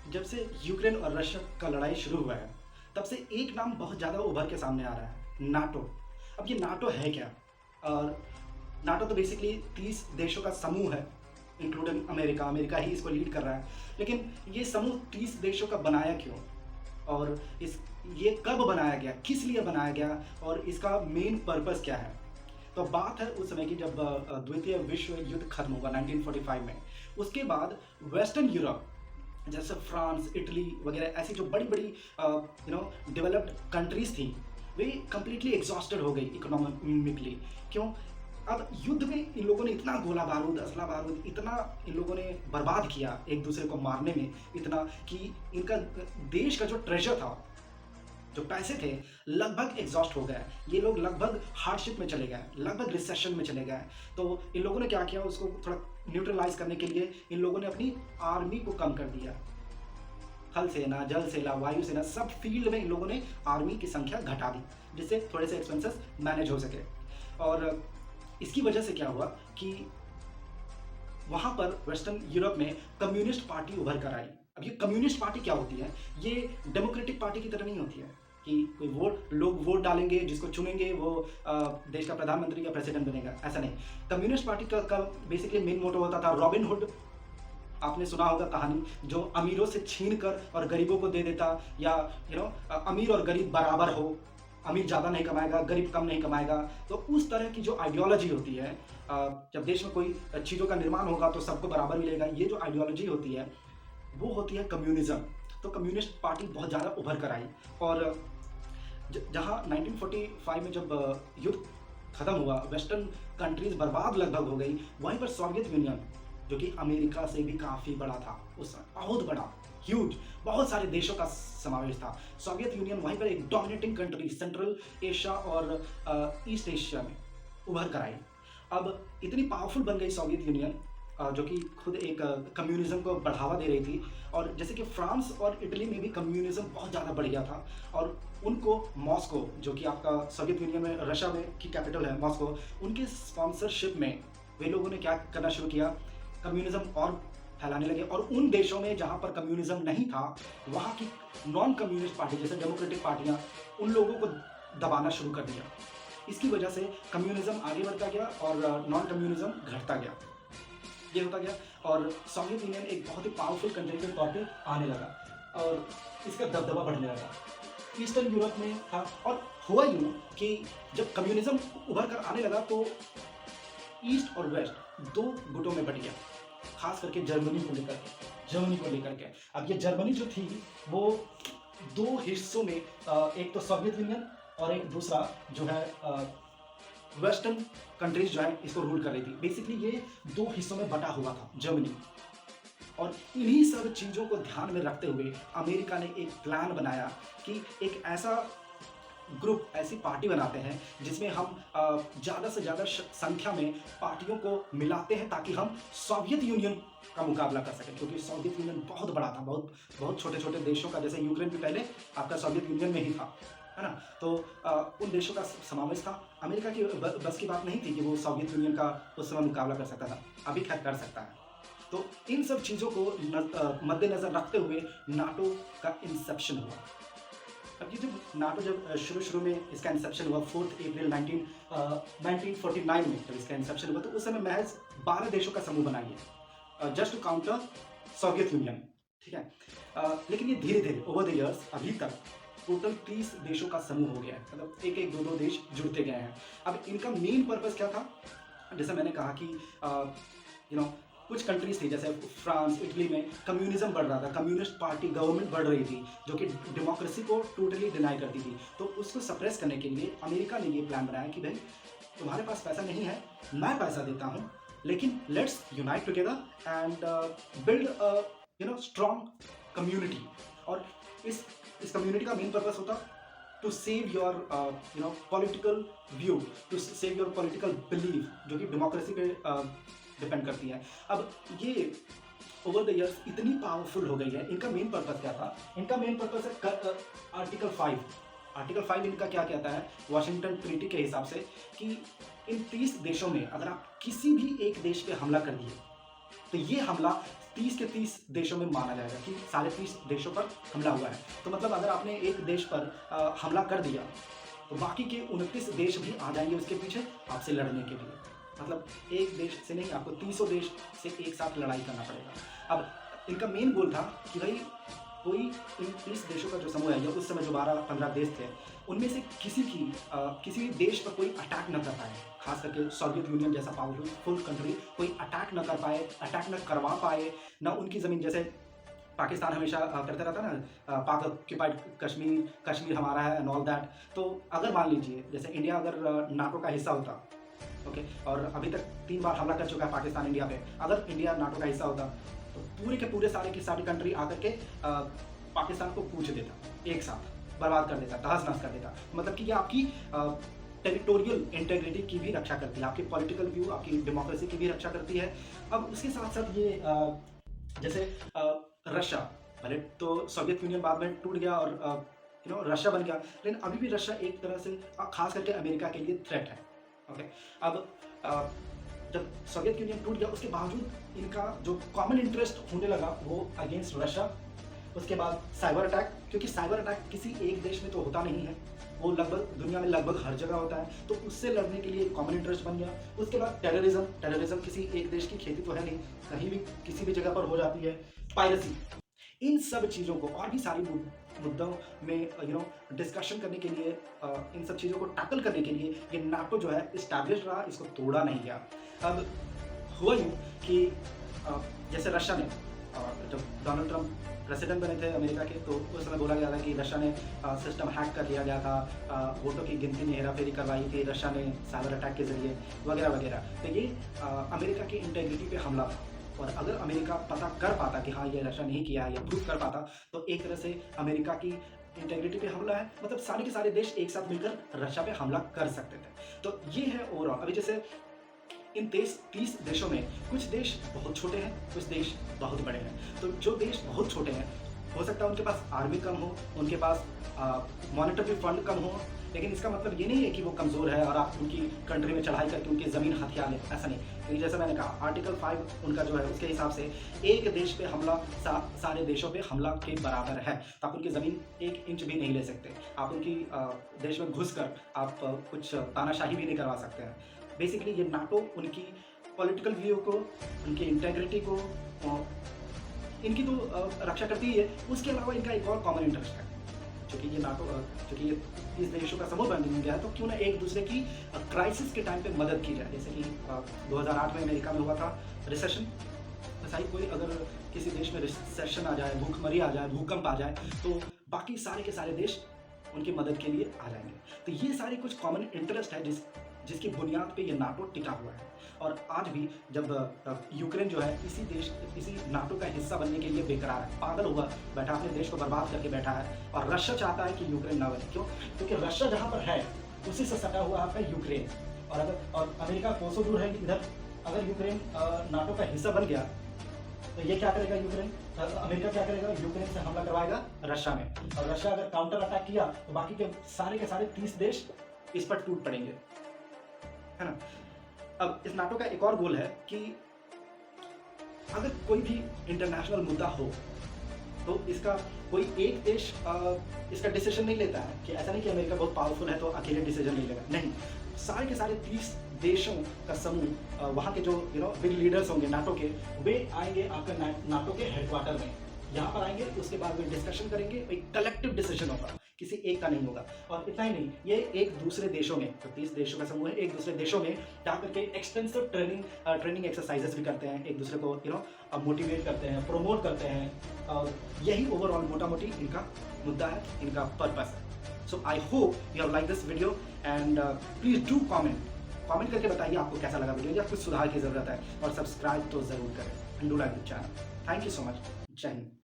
जब से यूक्रेन और रशिया का लड़ाई शुरू हुआ है, तब से एक नाम बहुत ज़्यादा उभर के सामने आ रहा है, नाटो। अब ये नाटो है क्या? और नाटो तो बेसिकली 30 देशों का समूह है, इंक्लूडिंग अमेरिका। अमेरिका ही इसको लीड कर रहा है। लेकिन ये समूह 30 देशों का बनाया क्यों? और ये कब बनाया गया? किस लिए बनाया गया? और इसका मेन पर्पस क्या है? तो बात है उस समय की, जब द्वितीय विश्व युद्ध खत्म हुआ 1945 में। उसके बाद वेस्टर्न यूरोप, जैसे फ्रांस, इटली वगैरह, ऐसी जो बड़ी-बड़ी डेवलप्ड कंट्रीज़ थी, वे कंप्लीटली एग्ज़ॉस्टेड हो गई इकोनॉमिकली। क्यों? अब युद्ध में इन लोगों ने इतना गोला-बारूद, असला-बारूद, इतना इन लोगों ने बर्बाद किया एक-दूसरे को मारने में, इतना कि इनका देश का जो ट्रेज़र था, जो पैसे थे, लगभग एग्ज़ॉस्ट हो गए। ये लोग लगभग हार्डशिप में चले गए, लगभग रिसेशन में चले गए। तो इन लोगों ने क्या किया, उसको थोड़ा न्यूट्रलाइज़ करने के लिए इन लोगों ने अपनी आर्मी को कम कर दिया। थल सेना, जल सेना, वायु सेना, सब फील्ड में इन लोगों ने आर्मी की संख्या घटा दी, जिससे थोड़े से एक्सपेंसेस मैनेज हो सके। और इसकी वजह से क्या हुआ कि वहाँ पर वेस्टर्न यूरोप में कम्युनिस्ट पार्टी उभर कर आई। अब ये कम्युनिस्ट पार्टी क्या होती है? ये डेमोक्रेटिक पार्टी की तरह नहीं होती है कि कोई लोग वोट डालेंगे, जिसको चुनेंगे वो देश का प्रधानमंत्री या प्रेसिडेंट बनेगा, ऐसा नहीं। कम्युनिस्ट पार्टी का बेसिकली मेन मोटो होता था रॉबिन हुड। आपने सुना होगा कहानी, जो अमीरों से छीन कर और गरीबों को दे देता, या अमीर और गरीब बराबर हो, अमीर ज़्यादा नहीं कमाएगा, गरीब कम नहीं कमाएगा। तो उस तरह की जो आइडियोलॉजी होती है, जब देश में कोई चीज़ों का निर्माण होगा तो सबको बराबर मिलेगा, ये जो आइडियोलॉजी होती है, वो होती है कम्युनिज़्म। तो कम्युनिस्ट पार्टी बहुत ज़्यादा उभर कर आई। और जहाँ 1945 में जब युद्ध खत्म हुआ, वेस्टर्न कंट्रीज़ बर्बाद लगभग हो गई, वहीं पर सोवियत यूनियन, जो कि अमेरिका से भी काफ़ी बड़ा था उस समय, बहुत बड़ा, ह्यूज, बहुत सारे देशों का समावेश था। सोवियत यूनियन वहीं पर एक डोमिनेटिंग कंट्री सेंट्रल एशिया और ईस्ट एशिया में उभर कर आई। अब इतनी पावरफुल बन गई सोवियत यूनियन, जो कि खुद एक कम्युनिज़्म को बढ़ावा दे रही थी। और जैसे कि फ्रांस और इटली में भी कम्युनिज़्म बहुत ज़्यादा बढ़ गया था, और उनको मॉस्को, जो कि आपका सोवियत यूनियन में, रशिया में की कैपिटल है मॉस्को, उनके स्पॉन्सरशिप में वे लोगों ने क्या करना शुरू किया, कम्युनिज़्म और फैलाने लगे। और उन देशों में जहाँ पर कम्युनिज़्म नहीं था, वहाँ की नॉन कम्युनिस्ट पार्टी, जैसे डेमोक्रेटिक पार्टियाँ, उन लोगों को दबाना शुरू कर दिया। इसकी वजह से कम्युनिज़्म आगे बढ़ता गया और नॉन कम्युनिज़्म घटता गया। ये होता गया, और सोवियत यूनियन एक बहुत ही पावरफुल कंट्री के तौर पे आने लगा, और इसका दबदबा बढ़ने लगा। ईस्टर्न यूरोप में था। और हुआ यूँ कि जब कम्युनिज़्म उभर कर आने लगा, तो ईस्ट और वेस्ट 2 गुटों में बँट गया, खास करके जर्मनी को लेकर के। अब ये जर्मनी जो थी, वो 2 हिस्सों में, एक तो सोवियत यूनियन और एक दूसरा जो है वेस्टर्न कंट्रीज़ जो है इसको रूल कर रही थी। बेसिकली ये 2 हिस्सों में बँटा हुआ था जर्मनी। और इन्हीं सब चीज़ों को ध्यान में रखते हुए अमेरिका ने एक प्लान बनाया कि एक ऐसा ग्रुप, ऐसी पार्टी बनाते हैं जिसमें हम ज़्यादा से ज़्यादा संख्या में पार्टियों को मिलाते हैं, ताकि हम सोवियत यूनियन का मुकाबला कर सकें। क्योंकि सोवियत यूनियन बहुत बड़ा था, बहुत बहुत छोटे-छोटे देशों का, जैसे यूक्रेन भी पहले आपका सोवियत यूनियन में ही था, है ना? तो उन देशों का समावेश था। अमेरिका की बस की बात नहीं थी कि वो सोवियत यूनियन का उस समय मुकाबला कर सकता था। अभी खैर कर सकता है। तो इन सब चीज़ों को मद्देनज़र रखते हुए नाटो का इंसेप्शन हुआ। अब ये जब नाटो जब शुरू-शुरू में इसका इंसेप्शन हुआ, 4 अप्रैल 1949 में जब इसका इंसेप्शन हुआ, तो उस समय महज़ 12 देशों का समूह बना ये, just to counter Soviet Union, ठीक है? लेकिन ये धीरे-धीरे ओवर द इयर्स अभी तक टोटल 30 देशों का समूह हो गया है। मतलब 1-1, 2-2 देश जुड़ते गए हैं। अब इनका मेन पर्पस क्या था? जैसे मैंने कहा कि यू नो कुछ कंट्रीज़ थी, जैसे फ्रांस, इटली में कम्युनिज़्म बढ़ रहा था, कम्युनिस्ट पार्टी गवर्नमेंट बढ़ रही थी, जो कि डेमोक्रेसी को टोटली डिनाई करती थी। तो उसको सप्रेस करने के लिए अमेरिका ने ये प्लान बनाया कि भाई, तुम्हारे पास पैसा नहीं है, मैं पैसा देता हूँ, लेकिन let's unite together and build strong community. और इस कम्युनिटी का मेन पर्पस होता to save your political view, to save your political belief, जो कि डेमोक्रेसी पे डिपेंड करती है। अब ये ओवर द इयर्स इतनी पावरफुल हो गई है। इनका मेन पर्पस क्या था? इनका मेन पर्पस है आर्टिकल 5। आर्टिकल 5 इनका क्या कहता है वाशिंगटन ट्रीटी के हिसाब से, कि इन 30 देशों में अगर आप किसी भी एक देश पे हमला कर दिए, तो ये हमला 30 के 30 देशों में माना जाएगा कि सारे 30 देशों पर हमला हुआ है। तो मतलब अगर आपने एक देश पर हमला कर दिया तो बाकी के 29 देश भी आ जाएंगे उसके पीछे आपसे लड़ने के लिए। मतलब एक देश से नहीं, आपको 300 देश से एक साथ लड़ाई करना पड़ेगा। अब इनका मेन गोल था कि भाई कोई इन 30 देशों का जो समूह है या उस समय जो 12-15 देश थे उनमें से किसी भी देश पर कोई अटैक न कर पाए, खास करके सोवियत यूनियन जैसा पावरफुल कंट्री कोई अटैक न कर पाए, अटैक न करवा पाए, न उनकी ज़मीन, जैसे पाकिस्तान हमेशा करता रहता ना, पाक ऑक्यूपाइड कश्मीर हमारा है एंड ऑल दैट। तो अगर मान लीजिए जैसे इंडिया अगर नाटो का हिस्सा होता, ओके, और अभी तक 3 बार हमला कर चुका है पाकिस्तान इंडिया पे, अगर इंडिया नाटो का हिस्सा होता तो पूरे के पूरे सारे की सारी कंट्री आकर के पाकिस्तान को पूछ देता, एक साथ बर्बाद कर देता, तहस नहस कर देता। मतलब कि ये आपकी टेरिटोरियल इंटेग्रिटी की भी रक्षा करती है, आपकी पॉलिटिकल व्यू, आपकी डेमोक्रेसी की भी रक्षा करती है। अब उसके साथ साथ ये जैसे रशिया, भले तो सोवियत यूनियन बाद में टूट गया और रशिया बन गया, लेकिन अभी भी रशिया एक तरह से खास करके अमेरिका के लिए थ्रेट है। ओके, अब जब सोवियत यूनियन टूट गया उसके बावजूद इनका जो कॉमन इंटरेस्ट होने लगा वो अगेंस्ट रशिया। उसके बाद साइबर अटैक, क्योंकि साइबर अटैक किसी एक देश में तो होता नहीं है, वो लगभग दुनिया में लगभग हर जगह होता है, तो उससे लड़ने के लिए कॉमन इंटरेस्ट बन गया। उसके बाद टेररिज्म किसी एक देश की खेती तो है नहीं, कहीं भी किसी भी जगह पर हो जाती है। पायरेसी, इन सब चीज़ों को और भी सारी मुद्दों में डिस्कशन करने के लिए, इन सब चीज़ों को टैकल करने के लिए ये नाटो जो है इस्टेब्लिश रहा, इसको तोड़ा नहीं गया। अब हुआ यूँ कि जैसे रशिया ने, जब डोनाल्ड ट्रंप प्रेसिडेंट बने थे अमेरिका के, तो उस समय बोला गया था कि रशिया ने सिस्टम हैक कर लिया गया था, वोटों की गिनती में हेराफेरी करवाई थी रशिया ने साइबर अटैक के जरिए, वगैरह वगैरह। तो ये अमेरिका की इंटेग्रिटी पे हमला था, और अगर अमेरिका पता कर पाता कि हाँ ये रशिया नहीं किया है, या प्रूव कर पाता, तो एक तरह से अमेरिका की इंटेग्रिटी पे हमला है, मतलब सारे के सारे देश एक साथ मिलकर रशिया पे हमला कर सकते थे। तो ये है ओवरऑल। अभी जैसे इन 30 देशों में कुछ देश बहुत छोटे हैं, कुछ देश बहुत बड़े हैं। तो जो देश बहुत छोटे हैं, हो सकता है उनके पास आर्मी कम हो, उनके पास मॉनेटरी फंड कम हो, लेकिन इसका मतलब ये नहीं है कि वो कमज़ोर है और आप उनकी कंट्री में चढ़ाई करके उनकी ज़मीन हथिया लें, ऐसा नहीं। क्योंकि जैसा मैंने कहा, आर्टिकल 5 उनका जो है उसके हिसाब से एक देश पे हमला सारे देशों पे हमला के बराबर है। तो आप उनकी ज़मीन 1 इंच भी नहीं ले सकते, आप उनकी देश में घुस कर आप कुछ तानाशाही भी नहीं करवा सकते हैं। बेसिकली ये नाटो उनकी पॉलिटिकल व्यू को, उनकी इंटेग्रिटी को, इनकी तो रक्षा करती ही है। उसके अलावा इनका एक और कॉमन इंटरेस्ट है, क्योंकि ये नाटो, क्योंकि ये 30 देशों का समूह बन गया है, तो क्यों ना एक दूसरे की क्राइसिस के टाइम पे मदद की जाए। जैसे कि 2008 में अमेरिका में हुआ था रिसेशन, ऐसा ही कोई अगर किसी देश में रिसेशन आ जाए, भूखमरी आ जाए, भूकंप आ जाए, तो बाकी सारे के सारे देश उनकी मदद के लिए आ जाएंगे। तो ये सारे कुछ कॉमन इंटरेस्ट है जिसकी बुनियाद पे ये नाटो टिका हुआ है। और आज भी जब यूक्रेन जो है इसी नाटो का हिस्सा बनने के लिए बेकरार है, पागल हुआ बैठा, अपने देश को बर्बाद करके बैठा है, और रशिया चाहता है कि यूक्रेन ना बने। क्यों? क्योंकि रशिया जहाँ पर है उसी से सटा हुआ आपका यूक्रेन, और अमेरिका कोसों दूर है इधर। अगर यूक्रेन नाटो का हिस्सा बन गया तो ये क्या करेगा, अमेरिका क्या करेगा, यूक्रेन से हमला करवाएगा रशिया में, और रशिया अगर काउंटर अटैक किया तो बाकी के सारे 30 देश इस पर टूट पड़ेंगे, है ना। अब इस नाटो का एक और गोल है कि अगर कोई भी इंटरनेशनल मुद्दा हो तो इसका कोई एक देश इसका डिसीजन नहीं लेता है, कि ऐसा नहीं कि अमेरिका बहुत पावरफुल है तो अकेले डिसीजन नहीं लेगा, नहीं। सारे के सारे 30 देशों का समूह, वहाँ के जो बिग लीडर्स होंगे नाटो के, वे आएंगे आपका नाटो के हेडक्वार्टर में, यहाँ पर आएंगे। उसके बाद वे डिस्कशन करेंगे, एक कलेक्टिव डिसीजन होगा, किसी एक का नहीं होगा। और इतना ही नहीं, ये एक दूसरे देशों में, तो 30 देशों का समूह है, एक दूसरे देशों में जा करके एक्सटेंसिव ट्रेनिंग एक्सरसाइजेस भी करते हैं, एक दूसरे को मोटिवेट करते हैं, प्रोमोट करते हैं, और यही ओवरऑल मोटा मोटी इनका मुद्दा है, इनका पर्पस है। So I hope you have like this video, and please do comment करके बताइए आपको कैसा लगा वीडियो, या कुछ सुधार की जरूरत है, और सब्सक्राइब तो जरूर करें, and do like the channel. Thank you so much. जय हिंद।